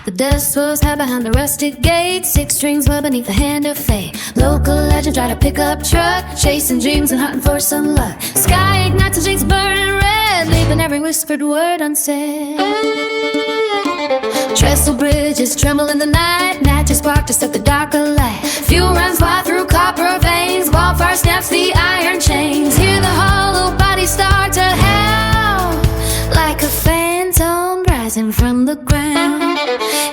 The dust was high behind the rusted gate. 6 strings were beneath the hand of fate. Local legend tried a pickup truck, chasing dreams and hunting for some luck. Sky ignites and streets burning red, leaving every whispered word unsaid. Trestle bridges tremble in the night, matches spark to set the dark alight. Fuel runs fly through copper veins, wildfire snaps the iron chains. Hear the hollow bodies start to howl, like a phantom rising from the ground.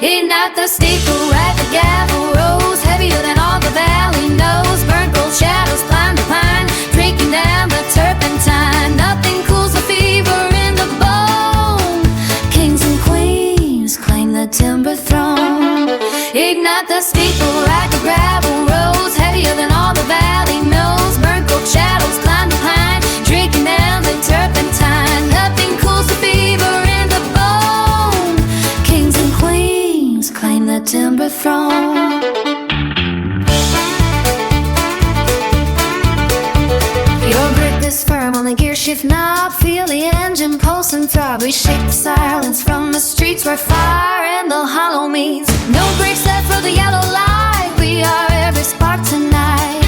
Ignite the steeple, right the gavel rose, heavier than all the valley knows. Burnt gold shadows climb the pine, drinking down the turpentine. Nothing cools the fever in the bone. Kings and queens claim the timber throne. Ignite the steeple, right the gravel rose, heavier than all the valley knows. Burnt gold shadows climb the pine, drinking down the turpentine. Nothing cools the fever in the bone. Kings and queens claim the timber throne. Your grip is firm on the gear shift knob, feel the engine pulse and throb. We shake the silence from the streets where fire and the hollow meets. No brakes left for the yellow light, we are every spark tonight.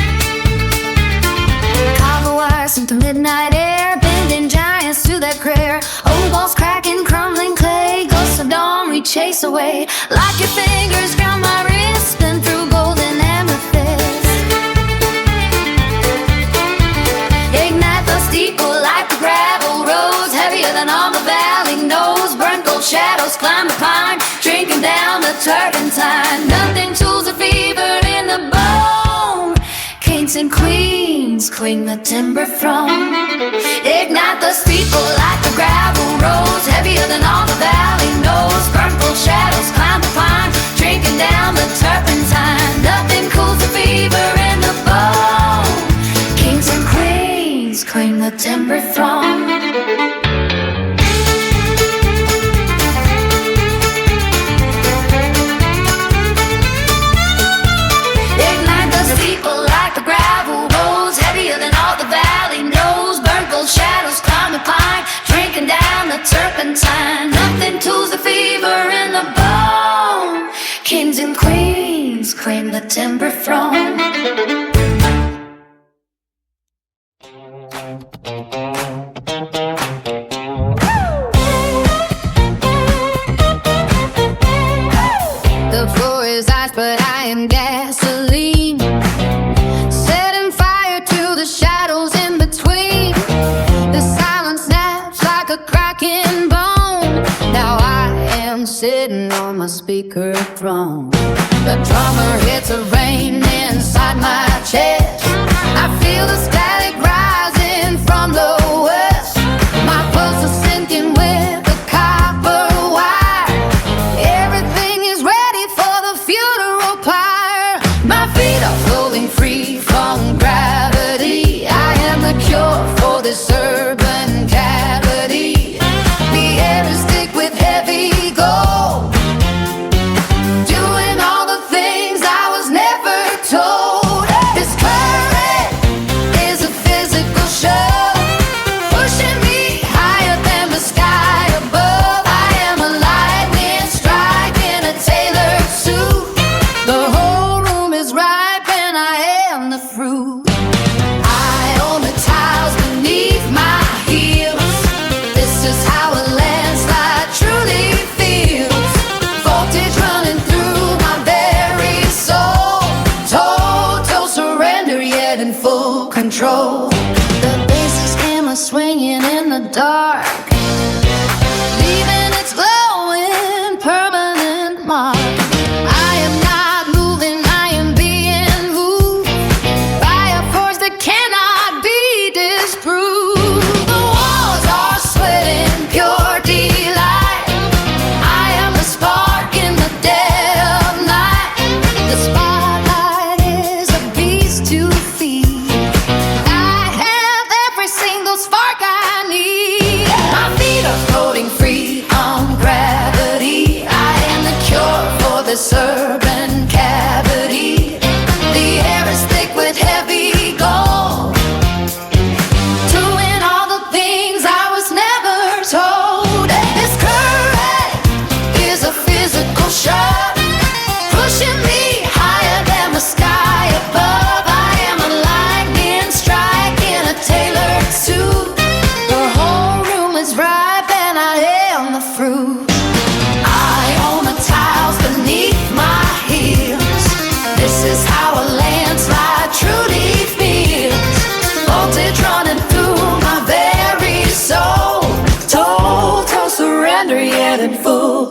Copper wires sink to midnight air, bending giants to their prayer. Old walls cracking, crumbling clay, ghosts of dawn we chase away. Like your fingers round my wrist and through golden amethyst. Ignite the steeple like the gravel roads, heavier than all the valley knows. Burnt gold shadows climb the pine, drinking down the turpentine. Nothing tools the fever in the bone. Kings and queens cling the timber throne. Ignite the steeple like the gravel roads, heavier than all the valley knows. Burnt gold shadows climb the pine, drinking down the turpentine. Nothing cools the fever in the bone. Kings and queens claim the timber throne. Ignite the steeple like the gravel roads, heavier than all the valley knows. Burnt gold shadows climb the pine, drinking down the turpentine. Nothing tools the fever in the bone. Kings and queens claim the timber throne. The floor is ice, but I am gasoline, setting fire to the shadows in between. The silence snaps like a cracking bone. Now I am sitting on my speaker throne. The drummer hits a rain inside my chest. I feel the static rising from the west. My pulse is sinking with the copper wire. Everything is ready for the funeral pyre. My feet are floating free from gravity. I am the cure for this urban cavity. The air is thick with heavy gold, doing all the things I was never told. This current is a physical shove, pushing me higher than the sky above. I am a lightning strike in a tailored suit. The whole room is ripe and I am the fruit. I own the tiles beneath my heels. This is how a landslide truly feels. Voltage running through my very soul. Total surrender yet in full control. The bass's hammer swinging in the dark, leaving its glowing permanent mark. I am not moving, I am being moved by a force that cannot be disproved. The walls are sweating pure delight. I am the spark in the dead of night. The spotlight is a beast to feed. I have every single spark I need. My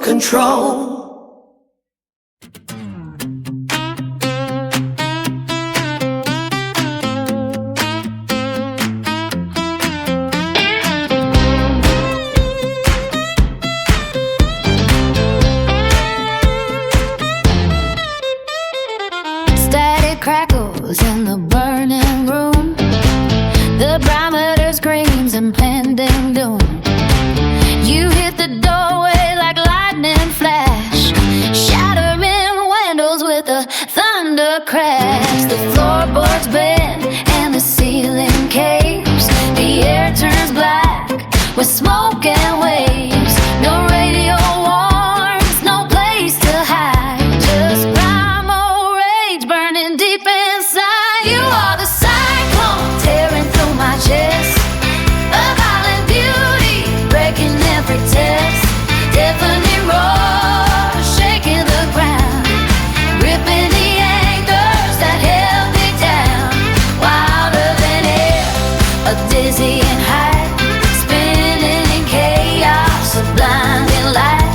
control. Crackles in the burning room, the barometer screams impending doom. You hit the doorway like lightning flash, shattering windows with a thunder crash. The floorboards bend and the ceiling caves. The air turns black with smoke and waves. No radio warns, no place to hide. Just primal rage burning deep inside. You are the cyclone tearing through my chest, a violent beauty breaking every test. Deafening roar shaking the ground, ripping the anchors that held me down. Wilder than air, a dizzying height, spinning in chaos, a blinding light.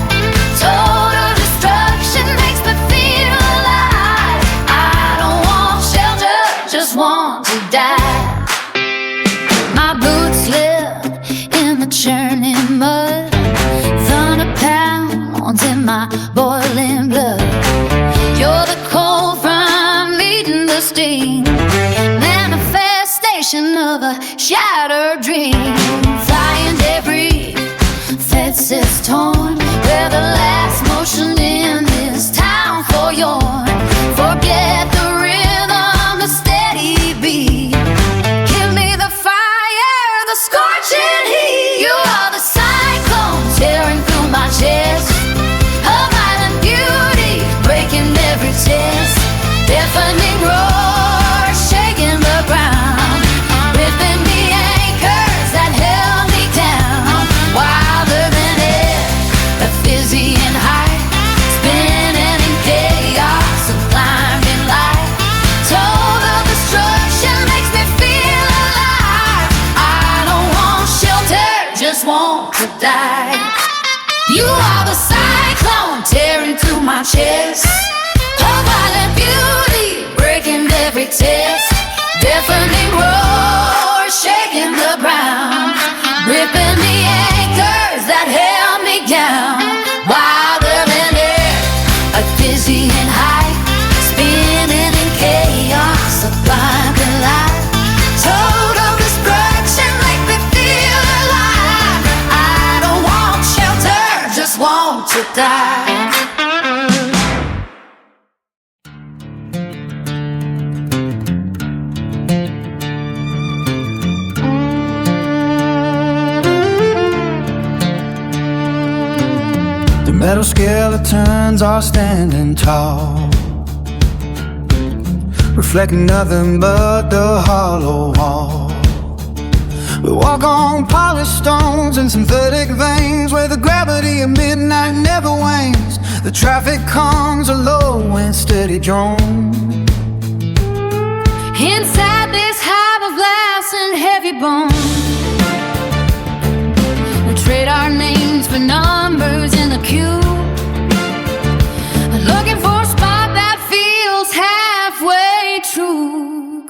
Total destruction makes me feel alive. I don't want shelter, just want to die. My boots slip in the churning mud, thunder pounds in my boiling blood. You're the cold from meeting the steam, manifestation of a shattered dream. Flying debris, fences torn, where the last motion in this town forlorn. Forget the rhythm, the steady beat. Give me the fire, the scorching heat. You are the cyclone tearing through my chest, a violent beauty breaking every test. Deafening roar shaking the ground, ripping the anchors that held me down. Wilder than air, a dizzying height, spinning in chaos, a blinding light. Total destruction makes me feel alive. I don't want shelter, just want to die. You are the cyclone tearing through my chest, a violent beauty breaking every test. Deafening roar shaking the ground, ripping the anchors that held me down. Wilder than air, a dizzying height, spinning in chaos, a blinding light. Total destruction make me feel alive. I don't want shelter, just want to die. The metal skeletons are standing tall, reflecting nothing but the hollow wall. We walk on polished stones and synthetic veins, where the gravity of midnight never wanes. The traffic comes a low and steady drone. Inside this hive of glass and heavy bone, we trade our names for numbers in the queue, looking for a spot that feels halfway true.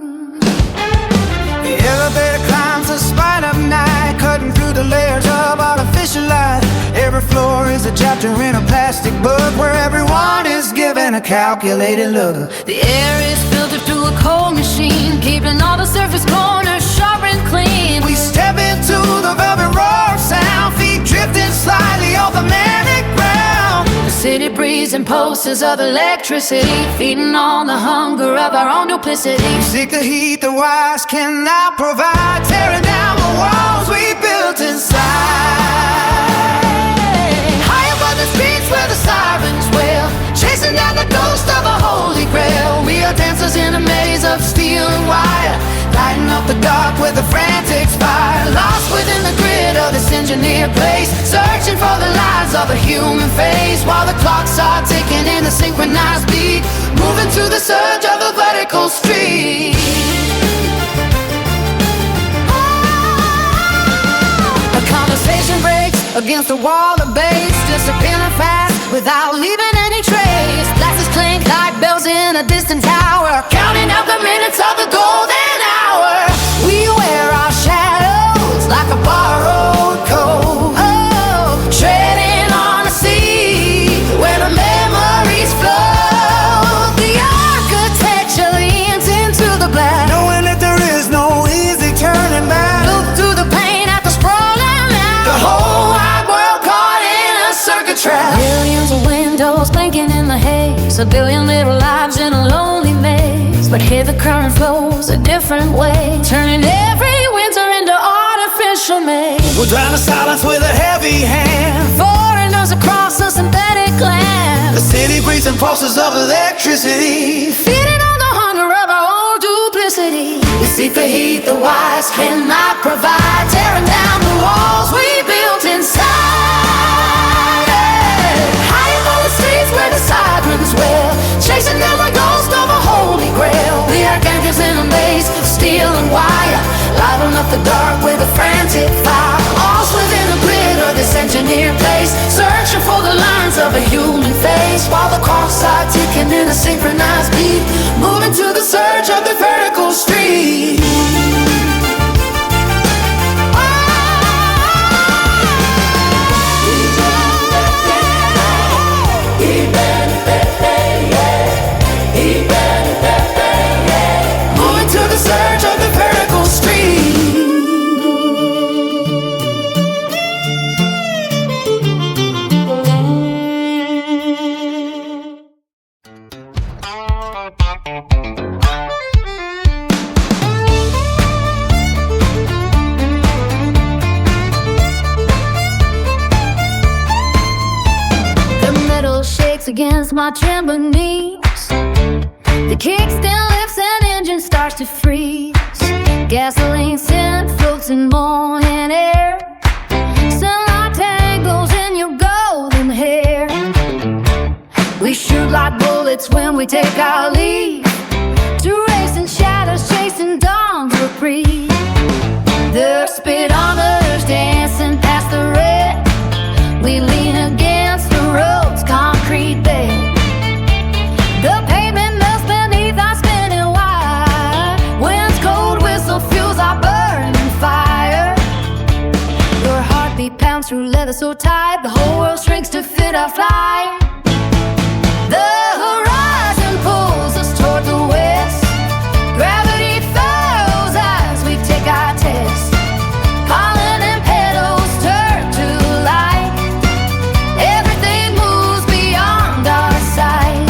The elevator climbs the spine of night, cutting through the layers of artificial light. Every floor is a chapter in a plastic book, where everyone is given a calculated look. The air is filtered through a cold machine, keeping all the surface corners sharp and clean. We step into the velvet roar sound, feet drifting slightly off the manic ground. The city breeze and pulses of electricity, feeding on the hunger of our own duplicity. Seek the heat the wise cannot provide, tearing down the walls we built inside. High above the streets where the sirens wail, chasing down the ghost of a holy grail. We are dancers in a maze of steel and wire, lighting up the dark with a frantic fire. Lost within the grid of this engineered place, searching for the lies of a human face, while the clocks are ticking in a synchronized beat, moving to the surge of a vertical street. A conversation breaks against the wall of bass, disappearing fast without leaving any trace. Glasses clink like bells in a distant tower, counting out the minutes of the golden hour. We wear our shadows like a borrowed coat, treading on a sea where the memories flow. The architecture leans into the black, knowing that there is no easy turning back. look through the pain at the sprawling map, The whole wide world caught in a circuit trap. millions of windows blinking in the haze, a billion little lives in a lonely maze. But here the current flows a different way, turning every winter into artificial May. We'll drown the silence with a heavy hand. Foreigners across a synthetic land, The city breathes impulses of electricity. feeding on the hunger of our own duplicity. We seek the heat the wise cannot provide, tearing down the walls we built inside. High above the streets where the sirens wail, chasing down the ghost of a holy grail. The archangels in a maze of steel and wire, lighting up the dark with a frantic fire. All within the grid of this engineered place, searching for the lines of a human face, while the clocks are ticking in a synchronized beat, moving to the surge of the vertical street. Moving to the surge of the vertical street. The metal shakes against my trembling knees. The kickstand lifts and engine starts to freeze. Gasoline scent floats in morning air. Sunlight tangles in your golden hair. We shoot like bullets when we take our leave, to racing shadows chasing dawn's reprieve. The speedometers dancing past the red. We lean against the road's concrete bed. The pavement melts beneath our spinning wire. Wind's cold whistle fuels our burning fire. Your heartbeat pounds through leather so tight, the whole world shrinks to fit our flight. The horizon pulls us toward the west. Gravity furrows as we take our test. Pollen and petals turn to light. Everything moves beyond our sight.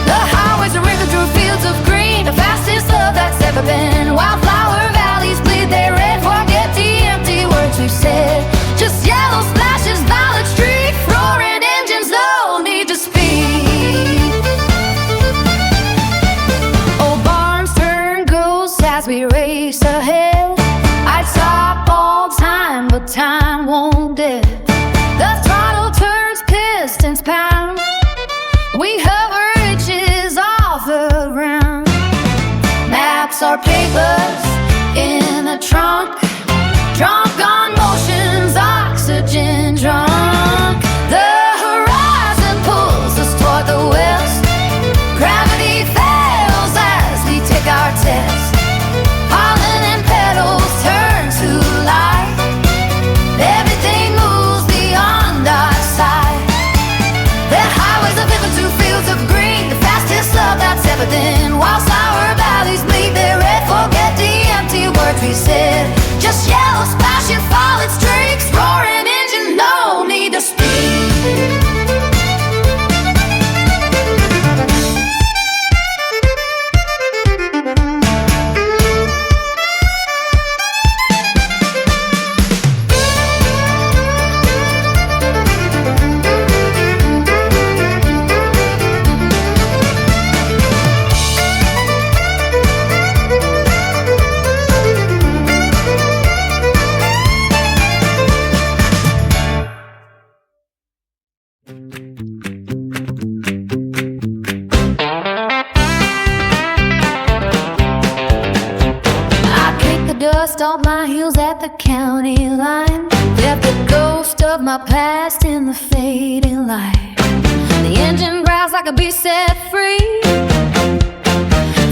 The highways are ripping through fields of green, the fastest love that's ever been. Wildflower valleys bleed their red, forget the empty words we've said. Just yellow splashes, violet streak, roaring engines, no need to speak. Old barns turn ghosts as we race ahead. I'd stop all time, but time won't dead. The throttle turns, pistons pound. We hover inches off the ground. Maps are papers in a trunk, drunk on motions, oxygen drunk. The horizon pulls us toward the west. Gravity fails as we take our test. Pollen and petals turn to light. Everything moves beyond our sight. The highways are vivid through fields of green, the fastest love that's ever been. Wildflower valleys bleed their red, forget the empty words we said. Just yellow splashing, falling streaks, roaring engine, no need to speak. dust off my heels at the county line. Left the ghost of my past in the fading light. The engine growls like a beast set free,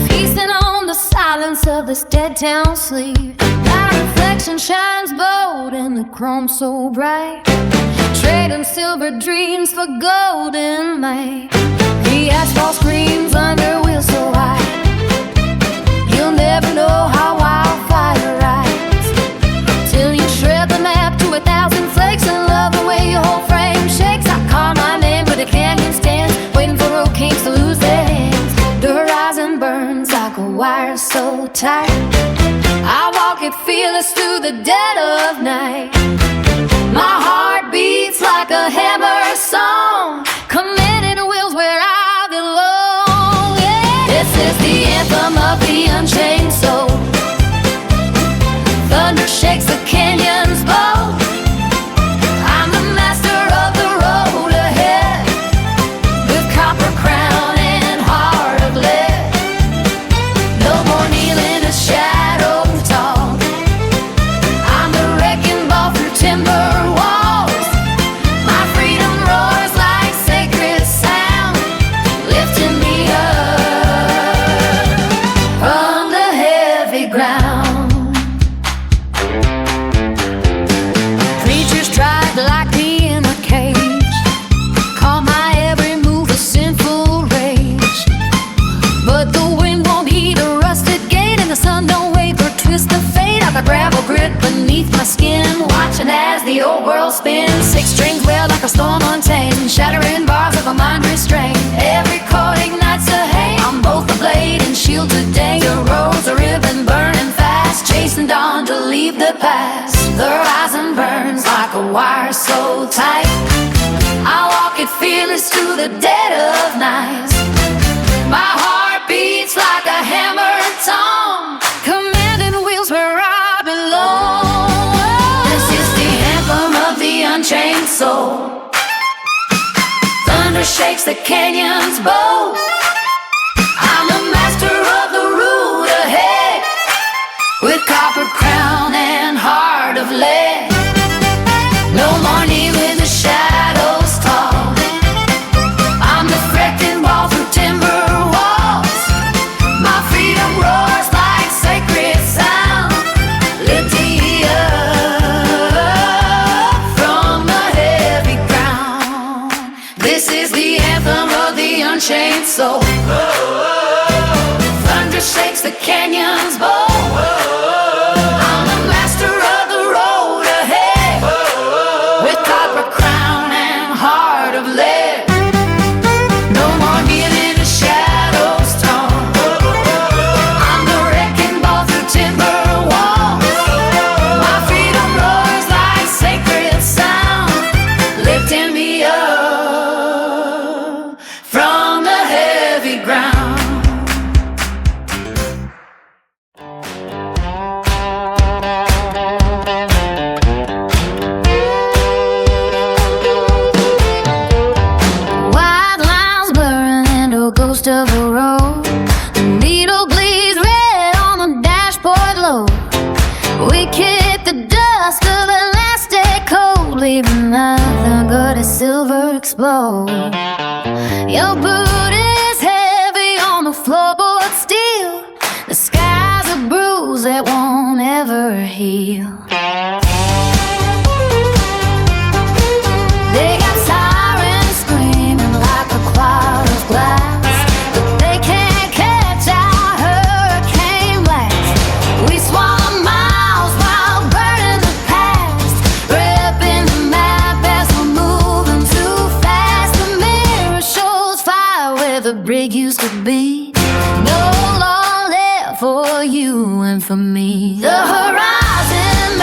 feasting on the silence of this dead town sleep. My reflection shines bold in the chrome so bright, trading silver dreams for golden light. The asphalt screams under wheels so high, you'll never know how wildfire rides, till you shred the map to 1,000 flakes and love the way your whole frame shakes. I call my name but the canyon stands, waiting for road kings to lose their hands. The horizon burns like a wire so tight, I walk it fearless through the dead of night. My heart beats like a hammer song, committed wheels where I belong. Yeah. This is the anthem of the unchained soul. Thunder shakes the canyons bold. I'm the master of the road ahead, with copper crown and heart of lead. No more kneeling to shadows tall. I'm the wrecking ball through timber walls. My freedom roars like sacred sound, lifting me up from the heavy ground. Preachers tried to lock me in a cage, call my every move a sinful rage. But the wind won't heat a rusted gate, and the sun don't wait for a twist of fate. I've a gravel grit beneath my skin, watching as the old world spins. Six strings wail like a storm untamed, shattering bars of a mind restrained. Every chord ignites a hate, I'm both a blade and shield today. The roads are ribbon burning fast, chasing dawn to leave the past. The horizon burns like a wire so tight, I walk it fearless through the dead of night. My heart beats like a hammered tongue, commanding wheels where I belong. This is the anthem of the unchained soul. Thunder shakes the canyons bold. I'm the master of the road ahead, with copper crown and heart of lead. No more kneeling the shadows tall. I'm the wrecking ball through timber walls. My freedom roars like sacred sound, lifting me up from the heavy ground. This is the anthem of the unchained soul. Thunder shakes the canyons bold. I'm the master of the road ahead, with copper crown and heart of lead. No more kneeling to shadows tall. I'm the wrecking ball through timber walls. My freedom roars like sacred sound, lifting me up from the heavy ground. White lines blurring into a ghost of a road. The needle bleeds red on the dashboard low. We kick the dust of the last day cold, leaving nothing but a silver explode. Your boot is heavy on the floorboard steel. The sky's a bruise that won't ever heal. They got sirens screaming like a cloud of glass, but they can't catch our hurricane blast. We swallow miles while burning the past, ripping the map as we're moving too fast. The mirror shows fire where the brig used to be. No law left for you and for me. The horizon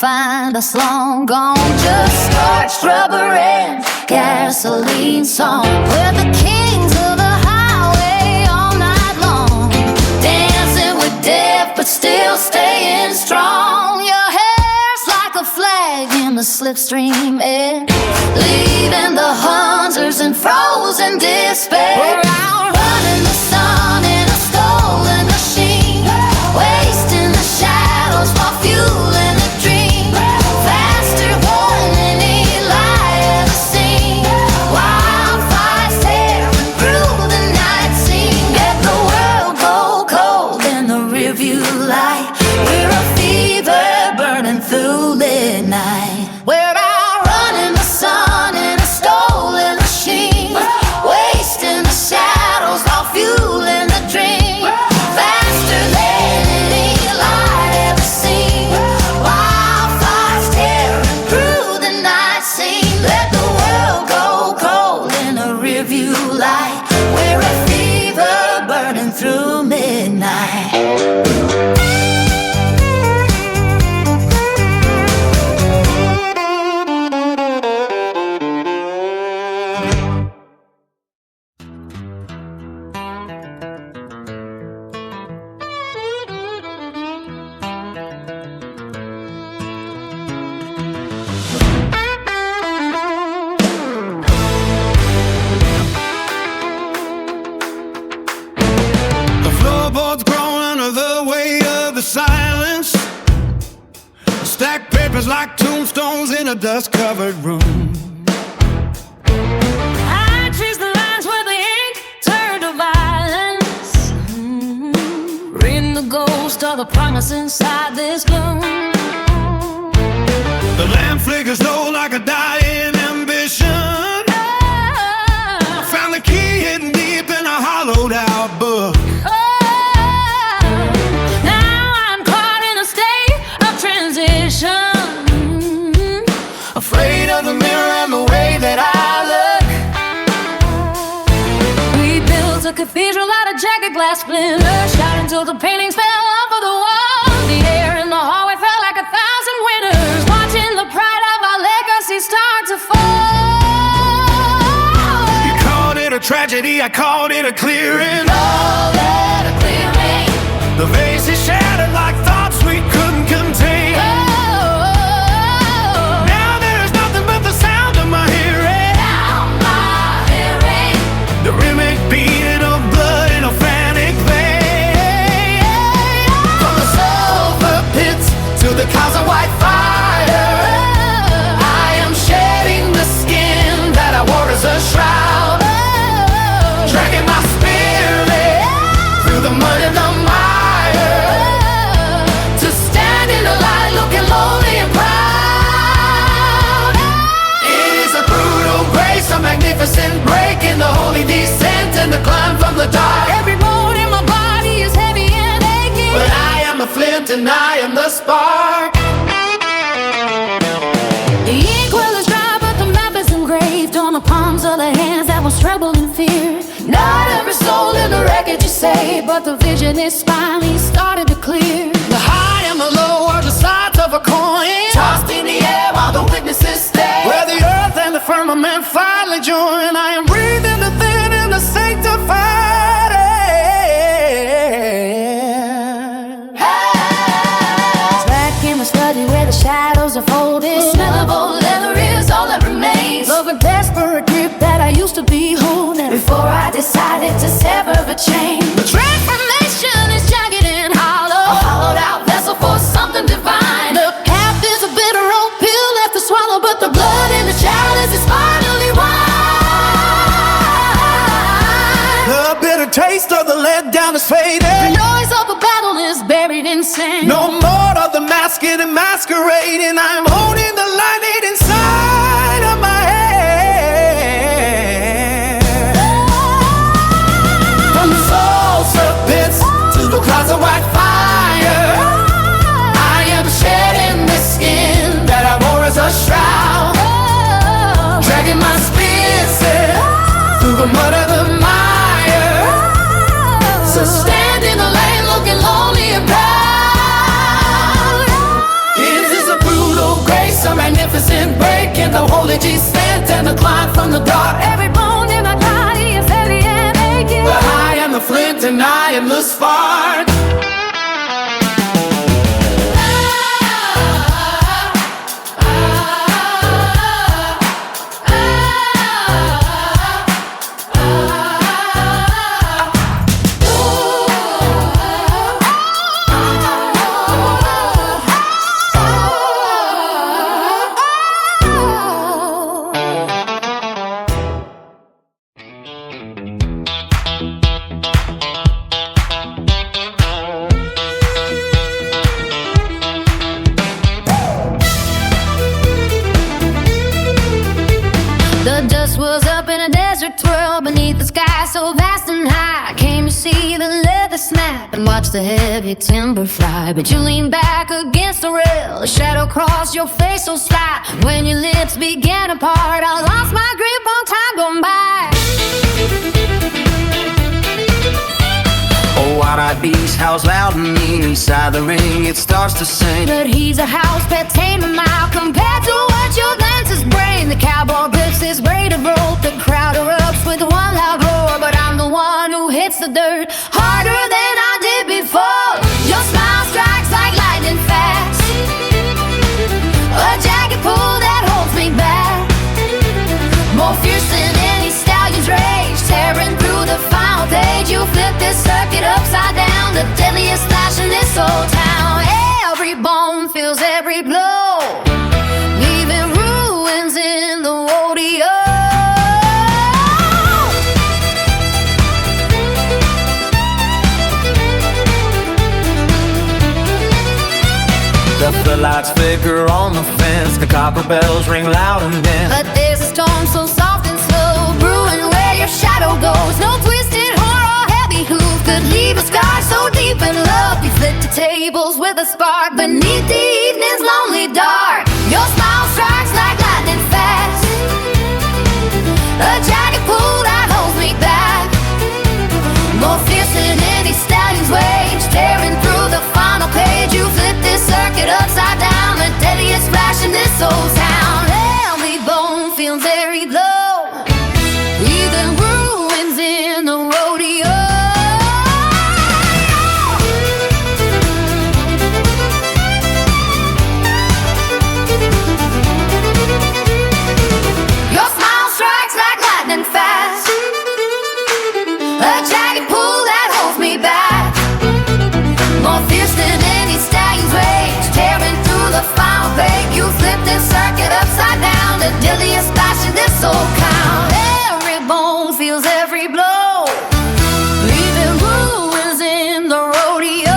find us long gone. Just starch, rubber, and gasoline song. We're the kings of the highway all night long, dancing with death but still staying strong. Your hair's like a flag in the slipstream air, leaving the hunters in frozen despair. We're outrunning the sun in a stolen machine, wasting the shadows while fueling the dream. Faster than any light ever seen. Wildfires tearing through the night scene. Let the world go cold in the rearview light. We're a fever burning through midnight. We're outrunning the sun in a stolen machine, wasting the shadows while fueling the dream. Faster than any light ever seen. Wildfires tearing through the night scene. Let the world go cold in a rearview light. We're a fever burning through midnight. The floorboards groan under the weight of the silence. Stacked papers like tombstones in a dust-covered room. I trace the lines where the ink turned to violence. Reading the ghost of the promise inside this gloom. The lamp flickers low like a dying ambition. Found the key hidden deep in a hollowed-out book. Now I'm caught in a state of transition, Afraid of the mirror and the way that I look. we built a cathedral out of jagged glass splinters, shot until the paintings fell off of the wall. The air in the hallway felt like 1,000 winters, watching the pride of our legacy start to fall. You called it a tragedy, I called it a clearing. All that a clearing. The vase is shattered like thoughts we couldn't contain. Now there is nothing but the sound of my hearing. Now my hearing. The rhythmic beating of blood in a frantic vein. From the sulfur pits to the clouds of white fire, I am shedding the skin that I wore as a shroud, dragging my spirit through the mud and the mire, to stand in the light looking lonely and proud. It is a brutal grace, a magnificent break in the holy descent and the climb from the dark. Every bone in my body is heavy and aching, But I am the flint and I am the spark. the inkwell is dry but the map is engraved on the palms of the hands that once trembled in fear. Not every soul in the wreckage is saved, but the vision is finally started to clear. The high and the low are the sides of a coin, tossed in the air while the witnesses stay. Where the earth and the firmament finally join, I am breathing the thin and the sanctified air. Black in the study where the shadows are folded, the smell of old leather is all that remains of a desperate grip that I used to be holding before I decided to sever the chain. The transformation is jagged and hollow, a hollowed out vessel for something divine. The cap is a bitter old pill left to swallow, but the blood in the chalice is finally wine. The bitter taste of the letdown is faded. The noise of the battle is buried in sand. No more of the masking and masquerading. I'm holding the light inside of my head. From the sulfur pits to the clouds of white fire, I am shedding the skin that I wore as a shroud, dragging my spirit through the mud of the mire. So stand in the lane looking lonely and proud. It is a brutal energy spent and the climb from the dark. Every bone in my body is heavy and aching. But I am the flint and I am the spark. The dust was up in a desert twirl beneath the sky so vast and high. I came to see the leather snap and watch the heavy timber fly. But you leaned back against the rail, a shadow crossed your face so sly. When your lips began to part, I lost my grip on time gone by. Oh, Wild-Eyed Beast howls loud and mean inside the ring, it starts to sing. But he's a house pet tame a mile compared to what your glances bring. The cowboy grips his braided rope, the crowd erupts with one loud roar. But I'm the one who hits the dirt harder than I did before. Your smile strikes like lightning fast, a jagged pull that holds me back, more fierce than any stallion's rage, tearing through the final page. You flip this circuit upside down, the deadliest slash in this old town. Every bone feels every blow, leaving ruins in the rodeo. The floodlights flicker on the fence, the copper bells ring loud and dense. But there's a storm so soft and slow, brewing where your shadow goes. No twisted horn or heavy hoof could leave a scar so deep in love. You flip the tables with a spark beneath the evening's lonely dark. Your smile strikes like lightning fast, a jagged pull that holds me back, more fierce than any stallion's rage, tearing through the final page. You flip this circuit upside down, the deadliest flash in this old town. Every bone feels very low, leaving ruins in the rodeo. Your smile strikes like lightning fast, a jagged pull that holds me back, more fierce than any stallion's rage, tearing through the final page. You flip this circuit upside down, the deadliest splash in this old town. Every bone feels every blow, leaving ruins in the rodeo.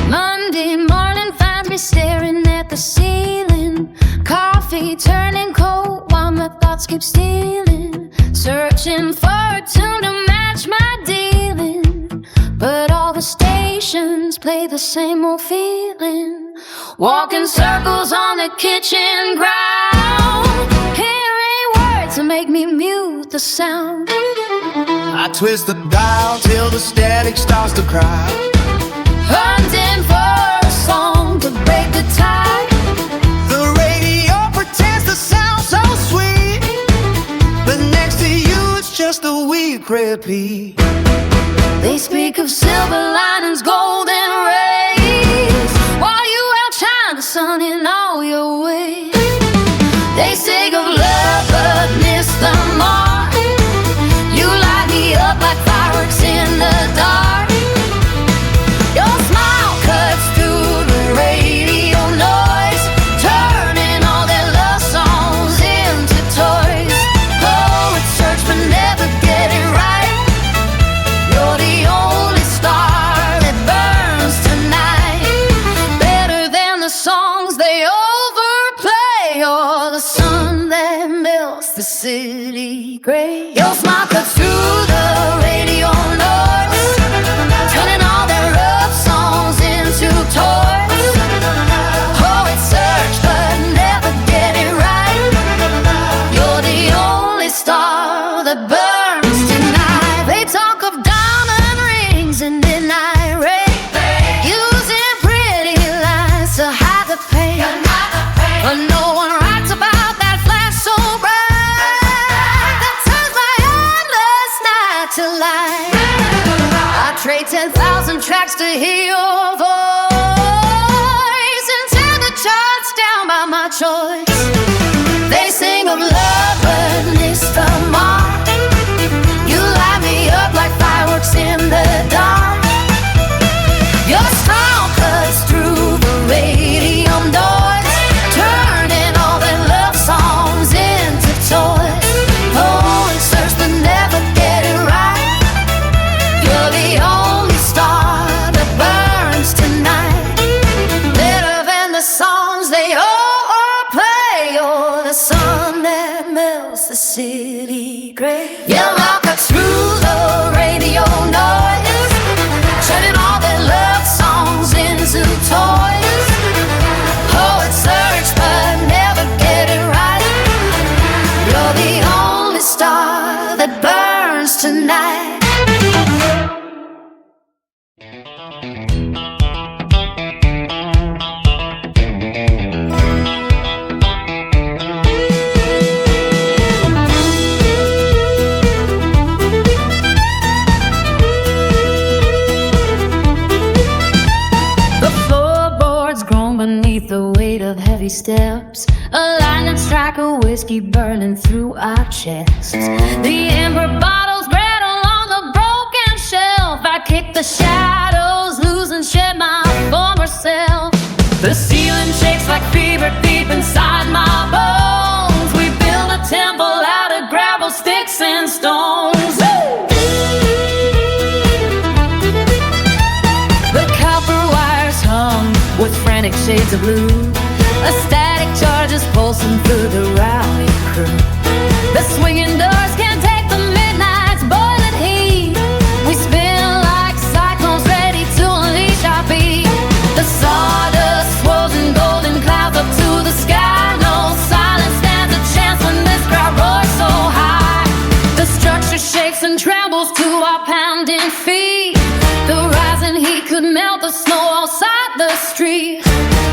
Monday morning finds me staring at the ceiling, coffee turning cold while my thoughts keep stealing, searching for a tune to match my dealing. But all the stations play the same old feeling, walking circles on the kitchen ground, hearing words to make me mute the sound. I twist the dial till the static starts to cry, Hunting for a song to break the tie. the radio pretends to sound so sweet, but next to you it's just a weak repeat. They speak of silver linings, golden rays, while you outshine the sun in all your ways. They sing of love but miss the mark. You light me up like fireworks in the dark. Your smile cuts through the radio noise, turning all their love songs into toys. Poets search but never get it right. You're city gray. Your smile cuts through the radio noise, turning all their love songs into toys. Always search but never get it right. You're the only star that burns tonight. They talk of diamond rings and midnight rain, using pretty lies to hide the pain. But no one writes about that flash so bright that turns my endless night to light. I trade 10,000 tracks to hear your voice and tear the charts down by my choice. They sing of love but miss the mark. You light me up like fireworks in the dark. Your strong cuts through the radium doors, turning all their love songs into toys. Oh, and search but never get it right. You're the only star that burns tonight, better than the songs they all play. You're the sun that melts the city gray. Your mouth cuts through the radio noise, turning all their love songs into toys. Oh, it's search but never get it right. You're the only star that burns tonight. The floorboards groan beneath the weight of heavy steps. A lightning strike of whiskey burning through our chests. The amber bottles rattle on the broken shelf. I kick the shadows loose and shed my former self. The ceiling shakes like fever deep inside my bones. We build a temple out of gravel, sticks and stones. The copper wires hung with frantic shades of blue. A static charge is pulsing through the rowdy crew. The swinging doors can't take the midnight's boiling heat. We spin like cyclones ready to unleash our beat. The sawdust swirls in golden clouds up to the sky. No silence stands a chance when this crowd roars so high. The structure shakes and trembles to our pounding feet. The rising heat could melt the snow outside the street.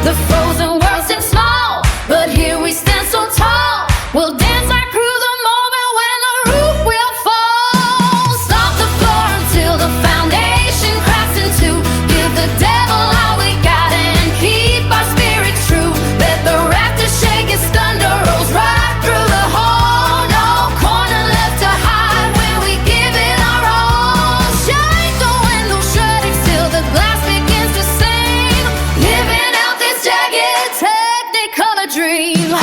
The frozen world seems small, but here we stand so tall. We'll dance like through the moment when the roof will fall. Stomp the floor until the foundation cracks in two. Give the devil all we got and keep our spirits true. Let the rafters shake as thunder rolls right through the hall. No corner left to hide when we give it our all. Shake the window shuttered till the glass begins to sing, living out this jagged technicolor dream.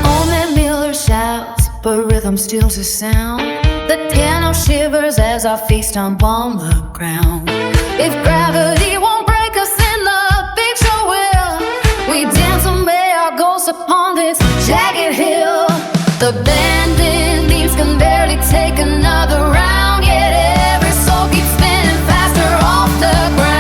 Old Man Miller shouts, but rhythm steals his sound. The piano shivers as our feet stomp on the ground. If gravity won't break us, then the big show will. We dance and lay our ghosts upon this jagged hill. The bending beams can barely take another round, yet every soul keeps spinning faster off the ground.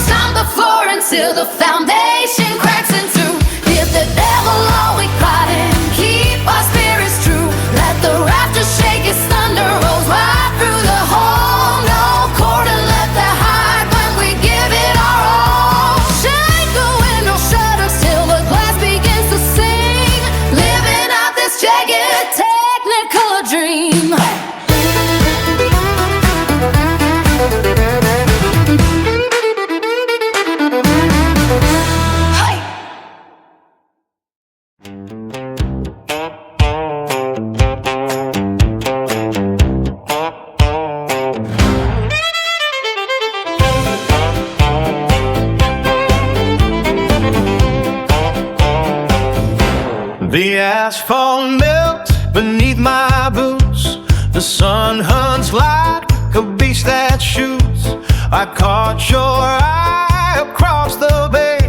Stomp the floor until the foundation cracks in two. Give the devil all we got and keep our spirits true. Let the rafters shake as thunder rolls right through the hall. No quarter left to hide when we give it our all. Shake the window shutters till the glass begins to sing, living out this jagged technicolor dream. Hey! The asphalt melts beneath my boots. The sun hunts like a beast that shoots. I caught your eye across the bay.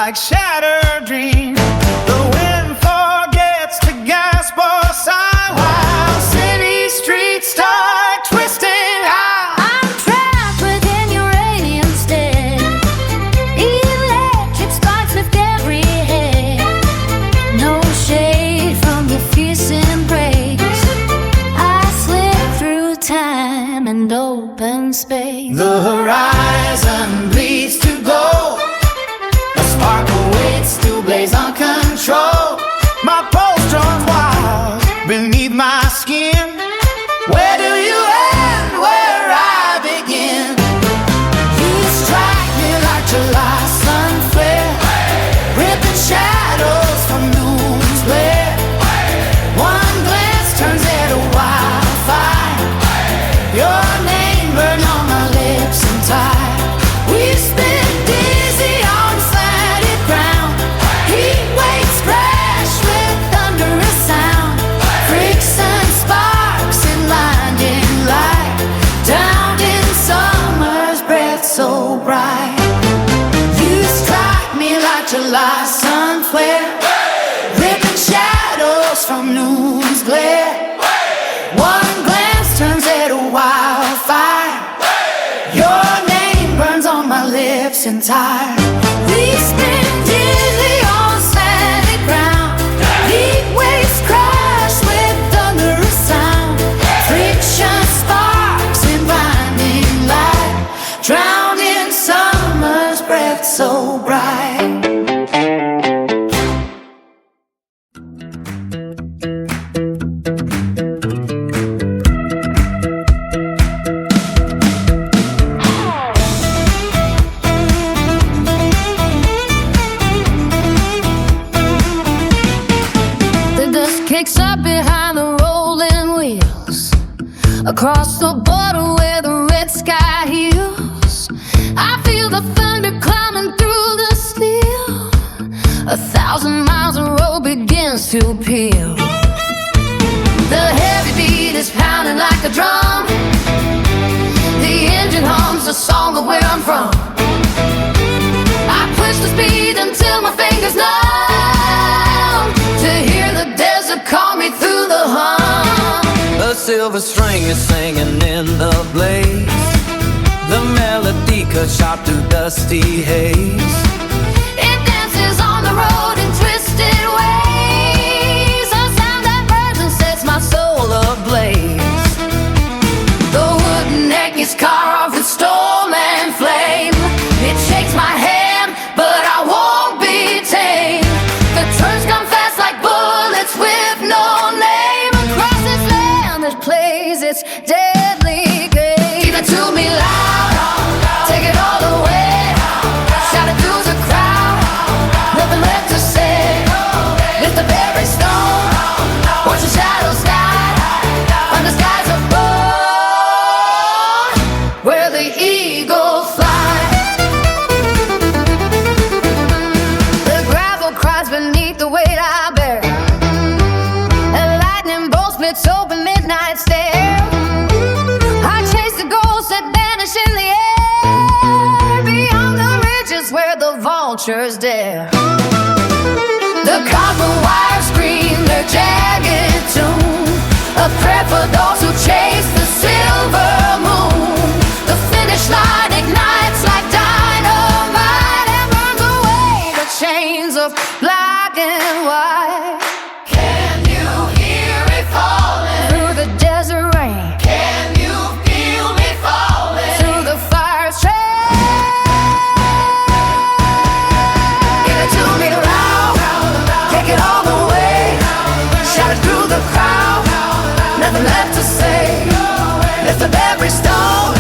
like shattered dreams. The wind forgets to gasp or sigh while city streets start twisting out. I'm trapped within your alien stare. Electric sparks lift every hair. No shade from your fierce embrace. I slip through time and open space. The horizon bleeds to gold. A spark awaits to blaze uncontrolled. My pulse runs wild beneath my skin. Where do you end? Where I begin? You strike me like July sun flare, ripping shadows from noon's glare. One glance turns it to wildfire. Your name burned on my lips and tired. We spin dizzy on slanted ground. Heat waves crash with thunderous sound. Freaks and sparks in blinding light. Down in summer's breath so bright. You strike me like July sun flare, ripping shadows from noon's glare. One glance turns it to wildfire. Your name burns on my lips and tired. We spin dizzy on sandy ground. Heat waves crash with thunderous sound. Friction sparks in blinding light. Drowned in summer's breath so bright. The dust kicks up behind the rolling wheels. Across the border where the red sky heals, I feel the thunder climbing through the steel. 1,000 miles of road begins to peel. The heavy beat is pounding like a drum. The engine hums a song of where I'm from. I push the speed until my fingers numb, to hear the desert call me through the hum. A silver string is singing in the blaze. The melody cuts sharp through dusty haze. It dances on the road in twisted ways, a sound that burns and sets my soul ablaze. The wooden neck is car off with storm and flame. It shakes my hand, but I won't be tamed. The turns come fast like bullets with no name. Across this land that plays its deadly game. Give it to me loud, take it all away. Shout it through the crowd, nothing left to say. Lift up every stone, watch the shadows die. Find the skies above, where the eagle flies. The gravel cries beneath the weight I bear. A lightning bolt splits open midnight stare. I chase the ghosts that vanish in the air, beyond the ridges where the vultures dare. The copper wires scream their jagged tune, a prayer for those who chase the silver moon. The finish line ignites like dynamite and burns away the chains of black and white. Can you hear it falling through the desert rain? Can you feel me falling through the fire train? Give it to me loud, take it all away. Shout it through the crowd, nothing left to say. Lift up every stone,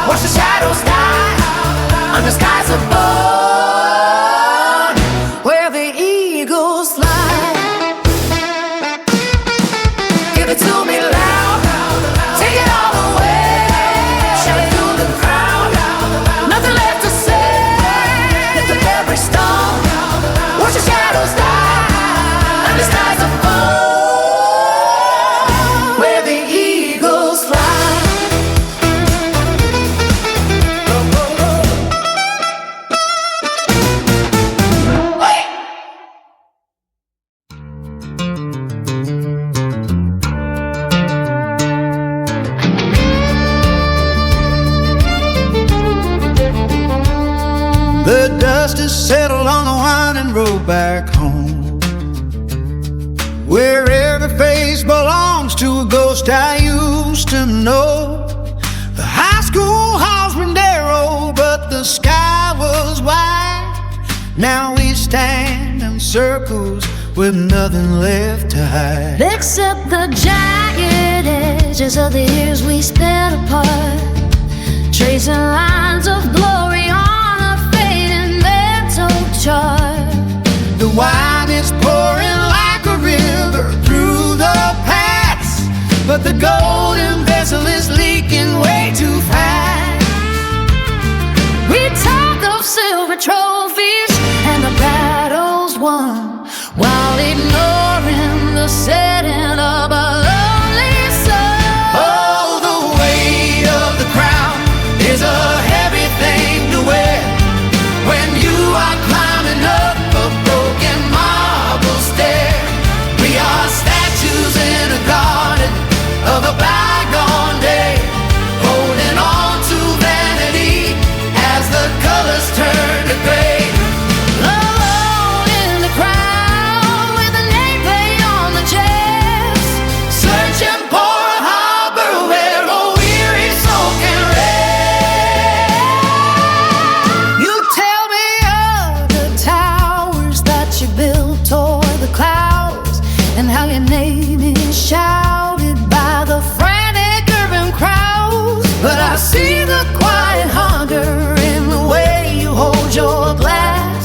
watch the shadows die. Under skies above, where the eagles fly. settled on the winding road back home, where every face belongs to a ghost I used to know. The high school halls were narrow, but the sky was wide. Now we stand in circles with nothing left to hide, except the jagged edges of the years we spent apart, tracing lines of glory on a fading mental chart. The wine is pouring like a river through the past, but the golden vessel is leaking way too fast. We talk of silver trophies and the battles won, while ignoring the setting of a lonely sun. Oh, the weight of the crown is a heavy thing to wear when you are climbing up a broken marble stair. We are statues in a garden of a bygone day, holding on to vanity as the colors turn to gray. Alone in the crowd with a nameplate on the chest, Searching for a harbor where a weary soul can rest. you tell me of the towers that you built toward the clouds, and how your name is shouted by the frantic urban crowds. But I see the quiet hunger in the way you hold your glass,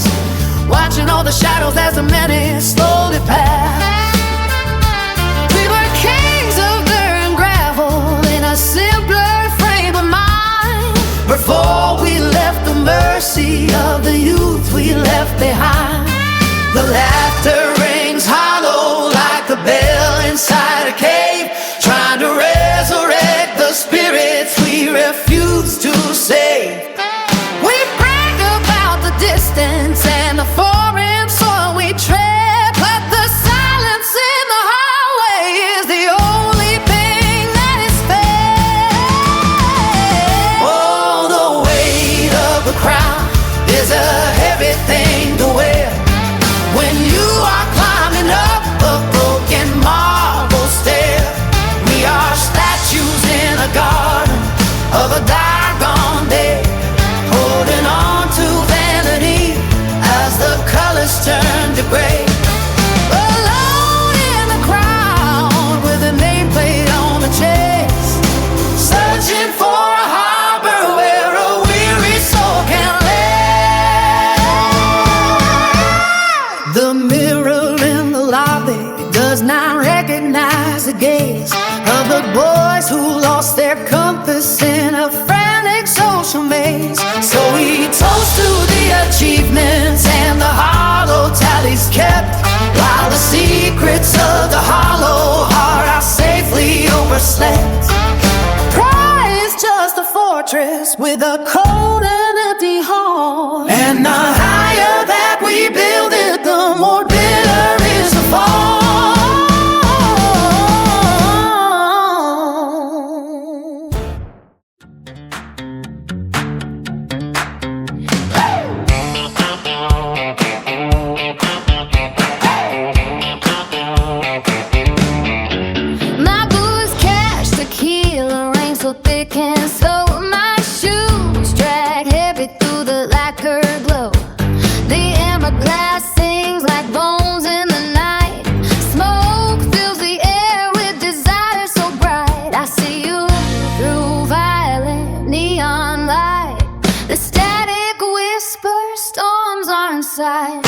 watching all the shadows as the minutes slowly pass. We were kings of dirt and gravel in a simpler frame of mind, Before we left the mercy of the youth we left behind. The laughter rings hollow like the bell inside a cave, trying to resurrect the spirits we refuse to save. we brag about the distance and the foreign soil we tread, but the silence in the highway is the only thing that is fair. Oh, the weight of the crown is a heavy thing to wear when you are climbing up a broken marble stair. We are statues in a garden of a bygone day, holding on to vanity as the colors turn to gray. Alone in the crowd with a nameplate on the chest, Searching for a harbor where a weary soul can rest. The mirror in the lobby does not recognize the gaze of the boys who lost their compass in a frantic social maze. So we toast to the achievements and the hollow tallies kept, while the secrets of the hollow heart are safely overslept. pride is just a fortress with a cold and empty heart. And the higher that we build it, the more bitter is the fall. My booze, cash, tequila, rain so thick and slow. My shoes drag heavy through the lacquer glow. The amber glass sings like bones in the night. Smoke fills the air with desire so bright. I see you through violet neon light. The static whisper, storms are inside.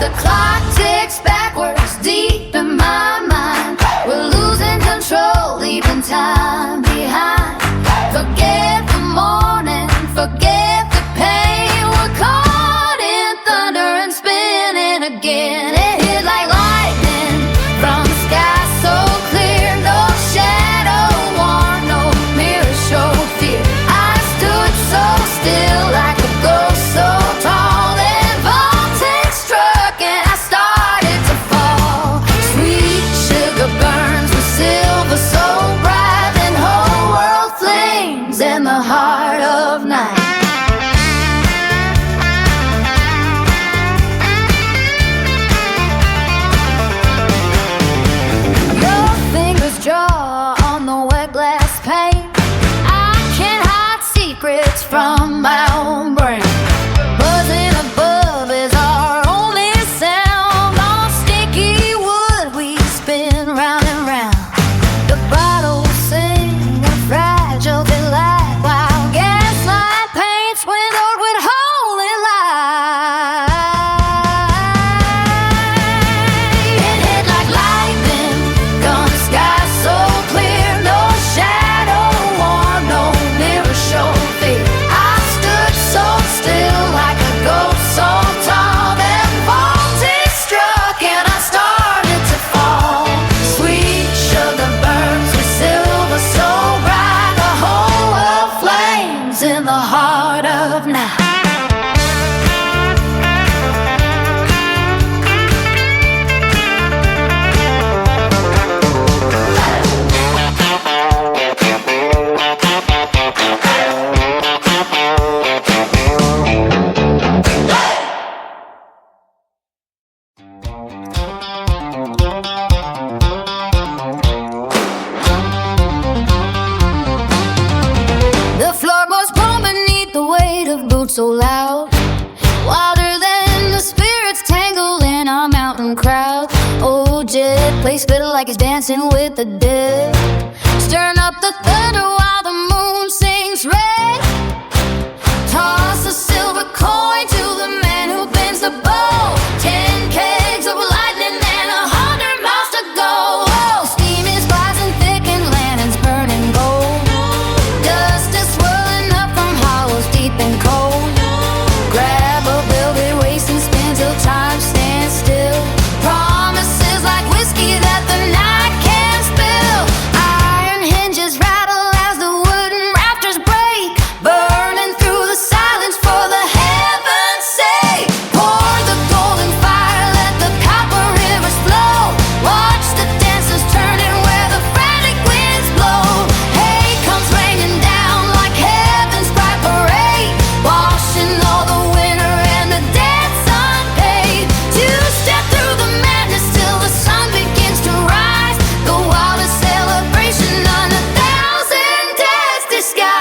The clock ticks backwards deep in my mind. We're losing control, leaving time behind. Forget the morning, forget the pain. We're caught in thunder and spinning again. It hit like lightning from the sky so clear. No shadow warned, no mirror showed fear. I stood so still like a ghost so tall. Then voltage struck and I started to fall. Sweet sugar burns with silver so bright, and whole world flames in the heart of night. Plays fiddle like he's dancing with the dead. Stirring up the thunder while the moon sings red. Toss a silver coin to the man who bends the bow. 10 kegs of lightning and 100 miles to go. Oh, steam is rising thick and lanterns burning gold. Dust is swirling up from hollows deep and cold. Grab a velvet waist and spin till time stands still. Promises like whiskey that the night can't spill. Iron hinges rattle as the wooden rafters break. Burning through the silence for the heaven's sake. Pour the golden fire, let the copper rivers flow. Watch the dancers turning where the frantic winds blow. Hay comes raining down like heaven's bright parade. Washing all the winter and the debts unpaid. Two-step through the madness till the sun begins to rise. The wildest celebration on 1,000 days disguise.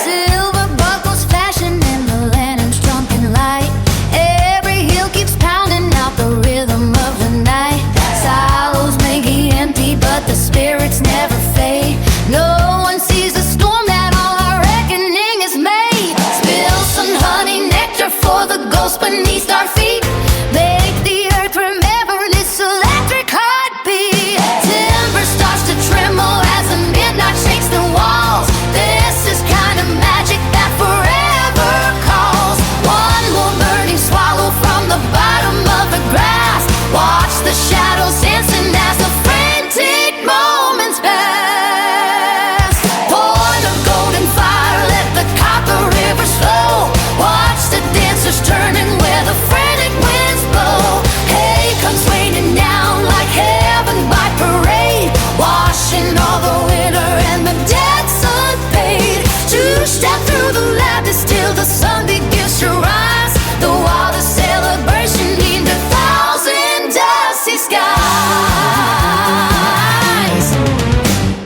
Silver buckles flashing and the lanterns drunken light. Every hill keeps pounding out the rhythm of the night. Silos may be empty, but the spirits never fade. No one sees the storm that all our reckoning is made. Spill some honey nectar for the ghosts beneath our feet. Make the earth remember this electric heartbeat. Timber starts to tremble as the midnight shakes the walls. This is kind of magic that forever calls. One more burning swallow from the bottom of the grass. Watch the shadows dancing as the frantic moments pass. Pour the golden fire, let the copper rivers flow. Watch the dancers turning where the frantic winds blow. Hay comes raining down like heaven by parade. Washing all the winter and the debts unpaid. Two-step through the madness till the sun begins to rise. The wildest celebration in 1,000 dusty skies.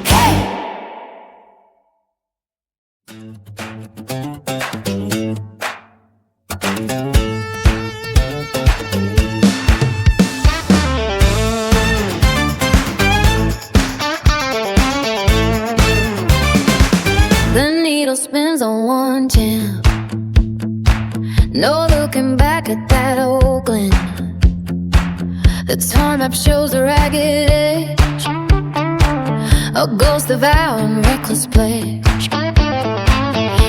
Hey! The needle spins on 110. No looking back at that old glen. The torn map shows a ragged edge. A ghost of vow and reckless pledge.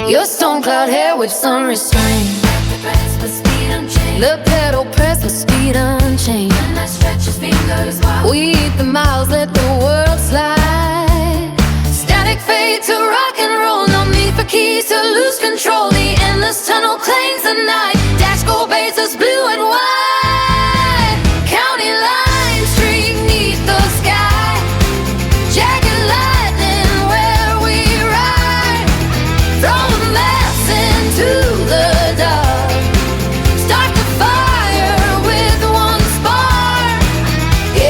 Your stone cloud hair with sun restrained. The pedal press with speed unchained. And I stretch his fingers wide. We eat the miles, let the world slide. Static fade to rock and roll. No need for keys to lose control. The endless tunnel claims the night. Dash gold bases blue and white. County line streak neath the sky. Jagged lightning where we ride. Throw the maps into the dark. Start the fire with one spark.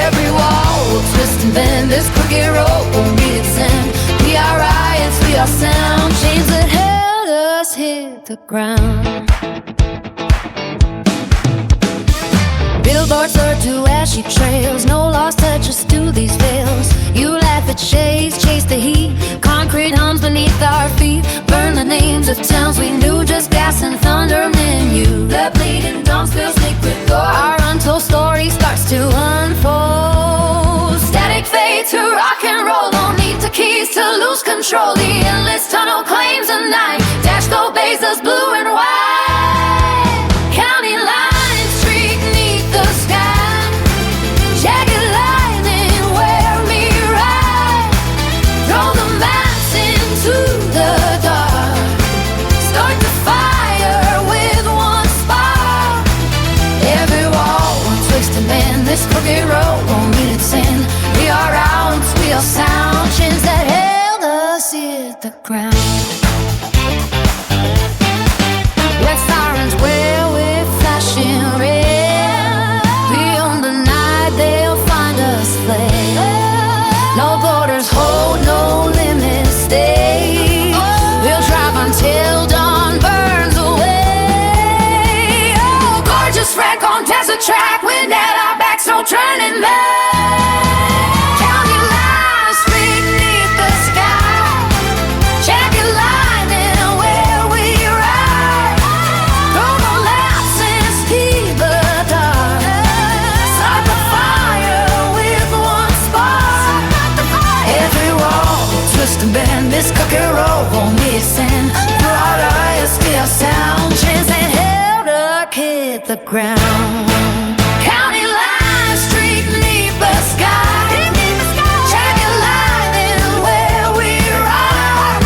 Every wall will twist and bend. This crooked road won't be its end. We are riots, we are sound. Chains that held us hit the ground. Billboards are to ashy trails. No lost touches to these veils. You laugh at shades, chase the heat. Concrete hums beneath our feet. Burn the names of towns we knew. Just gas and thunder menu. The bleeding dawn spills liquid gore. Our untold story starts to unfold. Static fade to rock and roll. No need to keys to lose control. The endless tunnel claims a night. Dash gold bases blue and white. County line streak neath the sky. Jagged lightning wear me right. Throw the maps into the dark. Start the fire with track wind at our backs, no turning back. County lines beneath the sky, jagged lightning where we ride. Throw the laps and speed the dark. Start the fire with one spark. Every wall, twist and bend, this cook and roll won't miss and brought us still sound. Chance and held up, hit the ground. County line, street beneath the sky. Jagged lightning where we ride.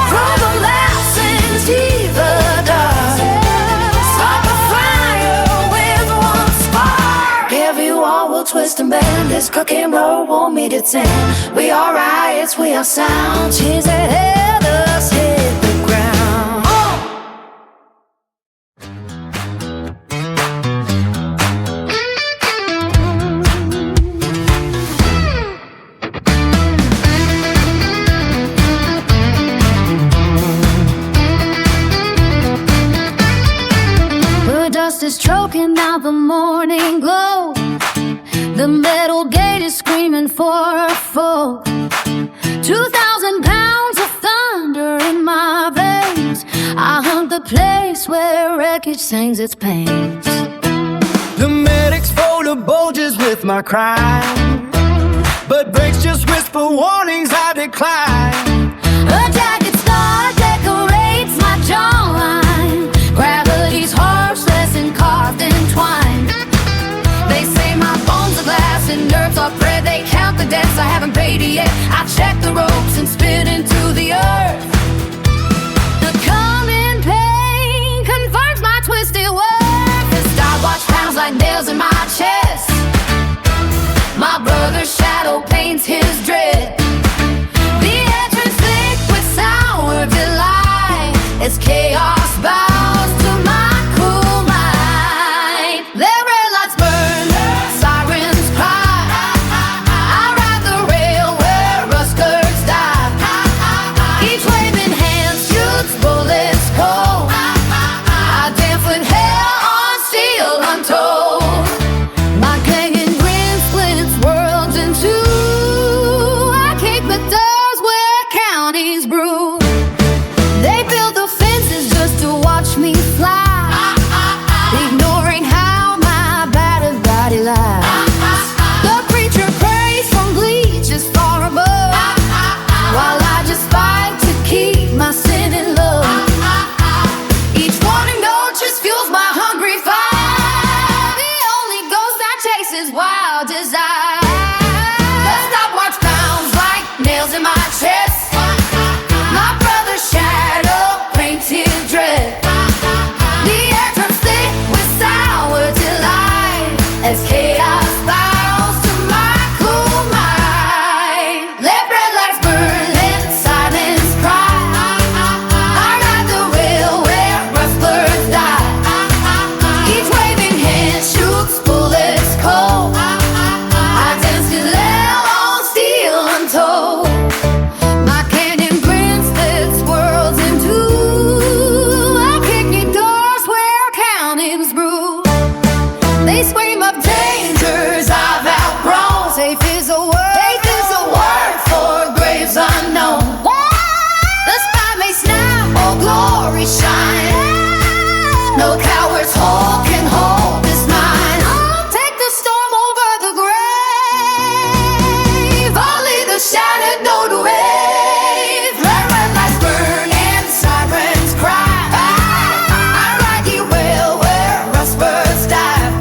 Throw the laps into the dark. Start the fire with one spark. Every wall will twist and bend, this crook and roll won't meet its end. We are riots, we are sound. Cheers that held us hit the ground. The dust is choking out the morning glow. The metal gate is screaming for a foe. 2,000 pounds of thunder in my veins. I hunt the place where wreckage sings its pains. The medics fold the bulges with my cry, but brakes just whisper warnings I decline. A jagged star decorates my jawline. Gravity's harsh lesson carved in twine. They say my bones are glass and nerves are bread. They count the debts I haven't paid yet. I check the ropes and spin into the earth. The coming pain confirms my twisted worth. The stopwatch pounds like nails in my chest. My brother's shadow paints his dread. The entrance thick with sour delight as chaos bows to my cool mind. Their red lights burn, sirens cry. I ride the rail where rustlers die. Each waving hand shoots bullets cold. I dance with hell on steel untold. My clanging grin splits worlds in two. I kick the doors where counties brew. They build the fences just to watch me fly, ignoring how my battered body lies. The preacher prays from bleachers far above, while I just fight to keep my sin in love. Each warning note just fuels my hungry fire. The only ghost I chase is wild desire. The stopwatch pounds like nails in my chest. My brother's shadow paints his dread. The air turns thick with sour delight as chaos bows to my cool mind. Let red lights burn and silence cry. I ride the rail where rustlers die. Each waving hand shoots bullets cold. I dance to hell on steel untold. My canyon grin splits worlds in two. I kick new doors where counties brew. They scream of dangers I've outgrown. Safe is a word for graves unknown. The sky may snap or glory shine. No coward's hold can hold this mind. I'll take the storm over the grave. I'll leave the shattered note wave. Let red lights burn and sirens cry. I ride the rail where rustbirds dive.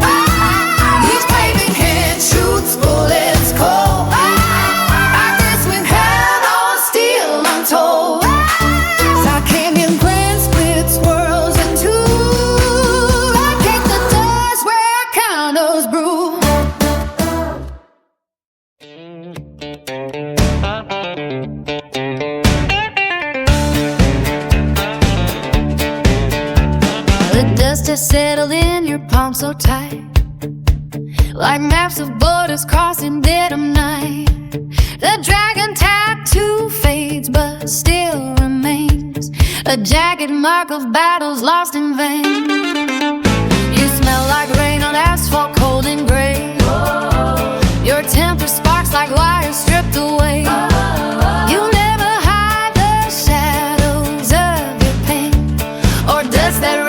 Each waving hand shoots bullets cold. I dance with hell on steel untold. I canyon grin splits worlds in two. I kick the doors where counters brew. The dust has settled in your palm so tight, like maps of borders crossing dead of night. The dragon tattoo fades but still remains, a jagged mark of battles lost in vain. You smell like rain on asphalt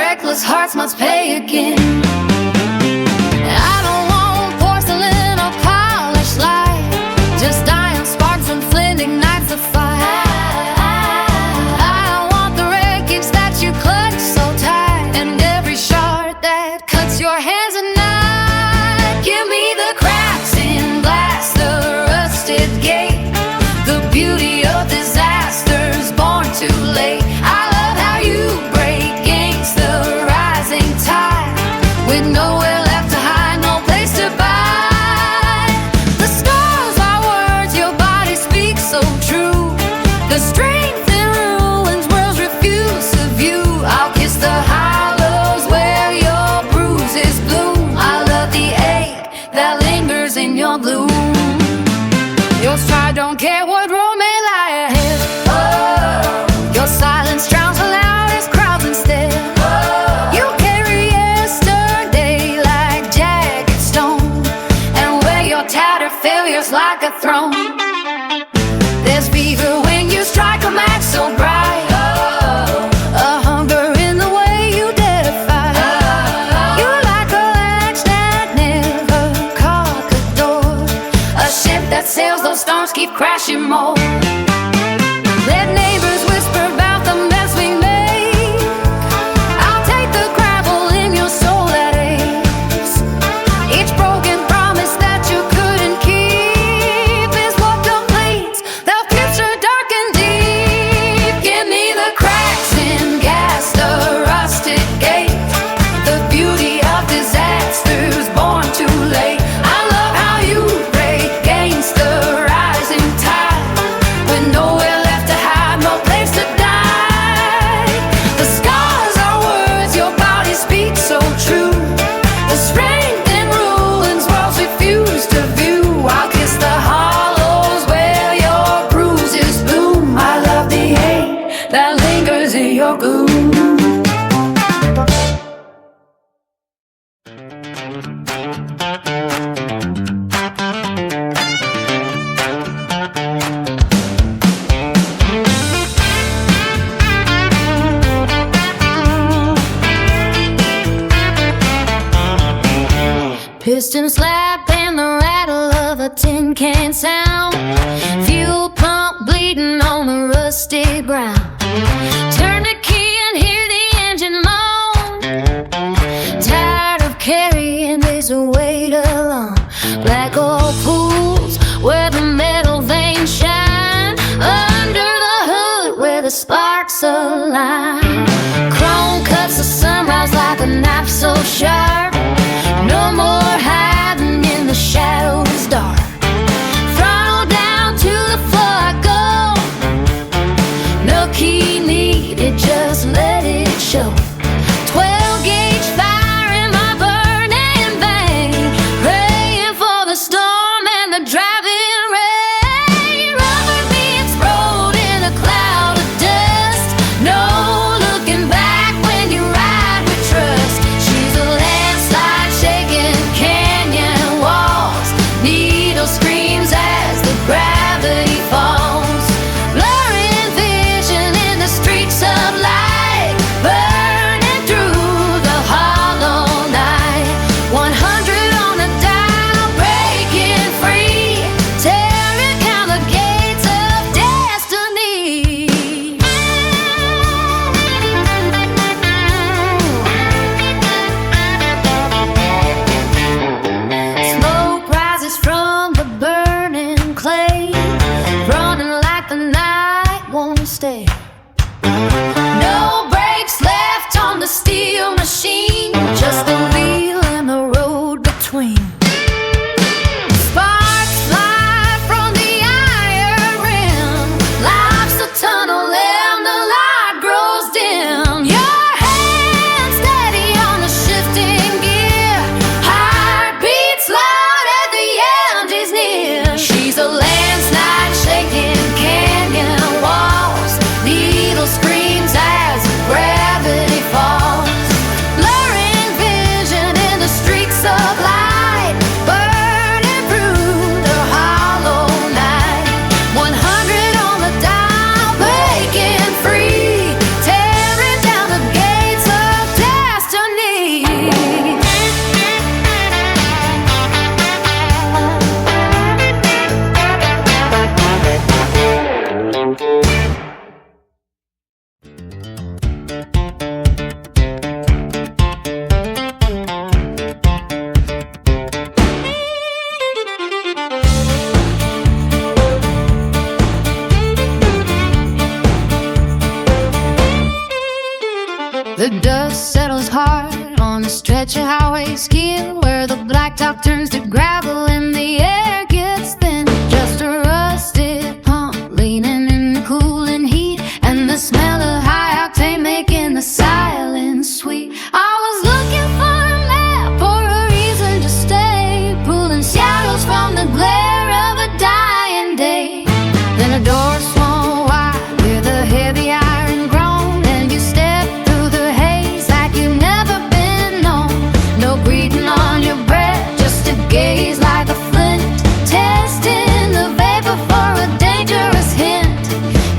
reckless hearts must pay again. I don't want porcelain or polished light, just iron sparks and flint ignites the fire. I want the wreckage that you clutch so tight, and every shard that cuts your hands at night. Give me the cracks in glass, the rusted gate, the beauty of disasters born too late. I love how you break against the rising tide, with nowhere left to hide, no place to bide. The stars are words, your body speaks so true. The strength in ruins, worlds refuse to view. I'll kiss the hollows where your bruises bloom. I love the ache that lingers in your gloom. Your stride don't care what road may lie ahead. Oh, your silence drowns the loudest crowds instead. Oh, you carry yesterday like jagged stone, and wear your tattered failures like a throne. There's fever when you strike a match so bright. Oh, a hunger in the way you dare to fight. Oh, you're like a latch that never caught the door, a ship that sails those storms keep crashing more. Let neighbors whisper about the mess we made. I'll take the gravel in your soul that aches. Each broken promise that you couldn't keep is what completes the future dark and deep. Give me the cracks in gas, the rusted gate, the beauty of disasters born too late. I love how you break against the rising tide, with nowhere left to hide, no place to die. The scars are words, your body speaks so true. The strength in ruins, worlds refuse to view. I'll kiss the hollows where your bruises bloom. I love the hate that lingers in your gloom. Piston slap and the rattle of a tin can sound, fuel pump bleeding on the rusty ground. Turn the key and hear the engine moan, tired of carrying this weight alone. Black oil pools where the metal veins shine, under the hood where the sparks align. Chrome cuts the sunrise like a knife so sharp, no more hiding in the shadows dark. Throttle down to the floor I go, no key needed, just let it show. 12-gauge fire in my burning vein, praying for the storm and the driving rain. Rubber beats rolled in a cloud of dust, no looking back when you ride with trust. She's a landslide shaking canyon walls, needle screams as the gravity falls. Blurring vision in the streets of light, burning through the hollow night. 100 on the dial, breaking free, tearing down the gates of destiny. Smoke rises from the burning clay, running like the night won't stay. No brakes left on the steel machine, just the wheel and the road between. Sparks fly from the iron rim, life's a tunnel and the light grows dim. Your hand steady on the shifting gear, heart beats loud as the end is near. She's a landslide shaking canyon walls, needle screams as gravity falls. Blurring vision the stretcher highway skiing, where the blacktop turns to gravel and the air gets thin. Just a rusted pump leaning in the cooling heat, and the smell of high octane making the silence sweet. I was looking for a map or a reason to stay, pulling shadows from the glare of a dying day. Then a door swung wide with a heavy iron groan, and you stepped through the haze like you've never been known. No breathing on your breath, just a gaze like a flint, testing the vapor for a dangerous hint.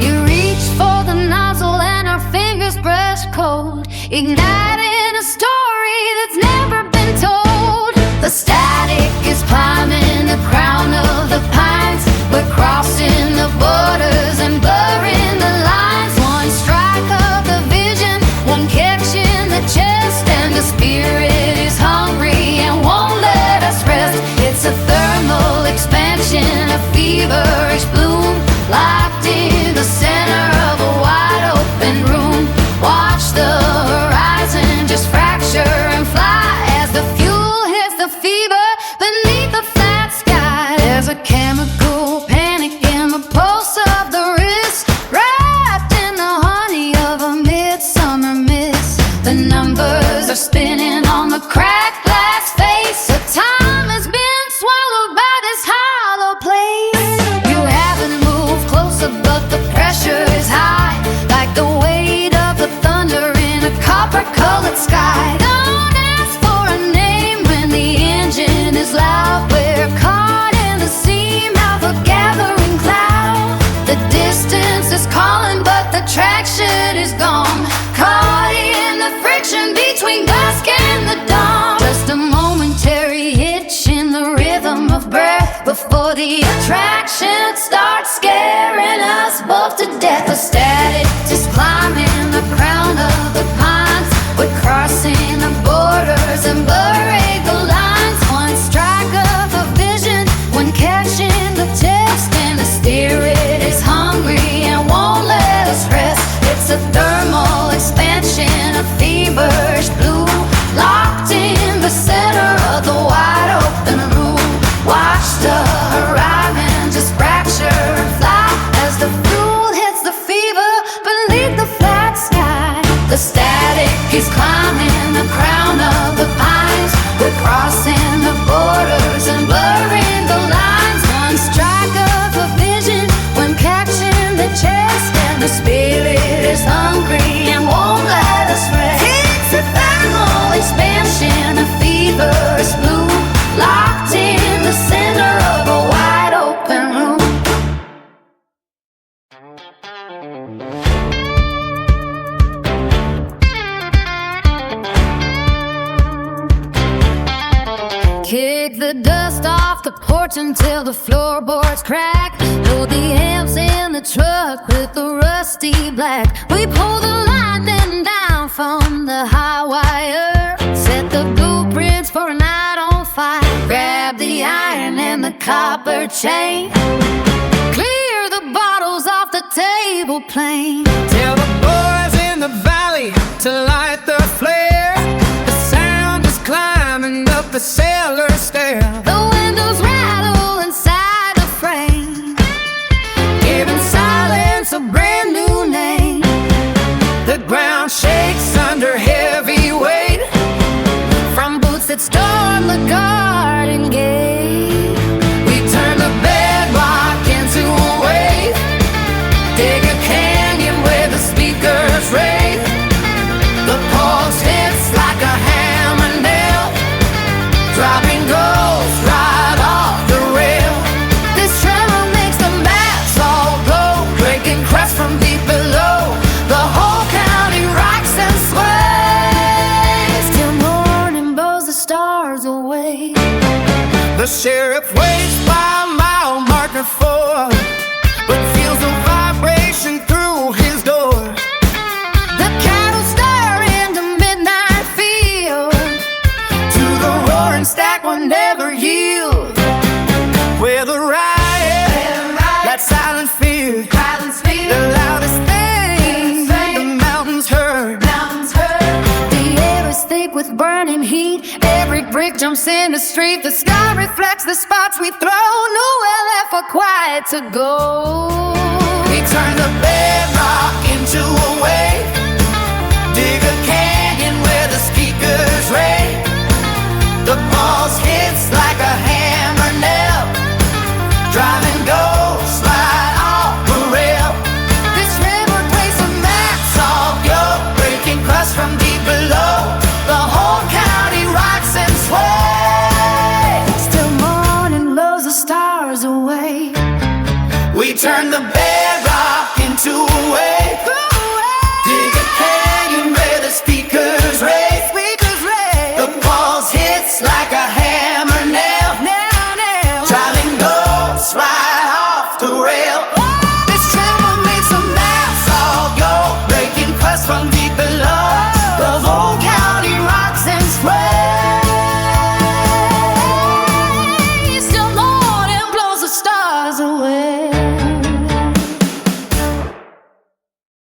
You reached for the nozzle and our fingers brushed cold, igniting a story that's never been told. The static is climbing the crown of the pines. We're crossing the borders and blurring the lines. One strike of the vision, one catch in the chest, and the spirit is hungry and won't let us rest. It's a thermal expansion, a feverish bloom, locked in the center of a wide open room. Watch the horizon just fracture and fly as the fuel hits the fever beneath the flat sky. There's a chemical panic in the pulse of the wrist, wrapped in the honey of a midsummer mist. The numbers are spinning on the cracked glass face. The time has been swallowed by this hollow place. You haven't moved closer, but the pressure is high, like the weight of the thunder in a copper-colored sky. Don't ask for a name when the engine is loud. We're caught in the seam of a gathering cloud. The distance is calling, but the traction is gone. Caught in the friction between dusk and the dawn. Just a momentary hitch in the rhythm of breath before the attraction starts scaring us both to death. The static is climbing the crown of the pines. We're crossing the borders and blurring the lines. One strike of a vision, one catch in the text, and the spirit is hungry and won't let us rest. It's a thermal expansion, a feverish bloom, locked in the center of the wide open room. Watch the horizon just fracture and fly as the fuel hits the fever beneath the flat sky. The static is climbing the crown of the pines. We're crossing the borders and blurring the lines. One strike of a vision, one catch in the chest, and the spirit is hungry and won't let us rest. It's a thermal expansion, a feverish bloom, locked in the center of a wide open room. Kick the dust off the porch until the floorboards crack. Load the amps in the truck with the rusty black. We pull the lightning down from the high wire, set the blueprints for a night on fire. Grab the iron and the copper chain, clear the bottles off the table plane. Tell the boys in the valley to light the flare. The sound is climbing up the cellar stair. The windows rattle inside the frame, Giving silence a brand new name. The ground shakes under heavy weight from boots that storm the garden gate. We turn the bedrock into a wave, dig a canyon where the speakers rave. The with burning heat. Every brick jumps in the street. The sky reflects the spots we throw. Nowhere left for quiet to go. We turn the bedrock into a wave. Dig a canyon where the speakers rave. The pulse hits like a hammer nail. Drive and go, slide off the rail. This river plays a mass All go, breaking crust from deep below. The whole county rocks and sways. Still morning blows the stars away. We turn the bedrock into a wave. Dig a canyon where the speakers rave. The pulse hits like a hammer nail. Drive and go, slide off the rail. This tremor makes a mass All go, breaking crust from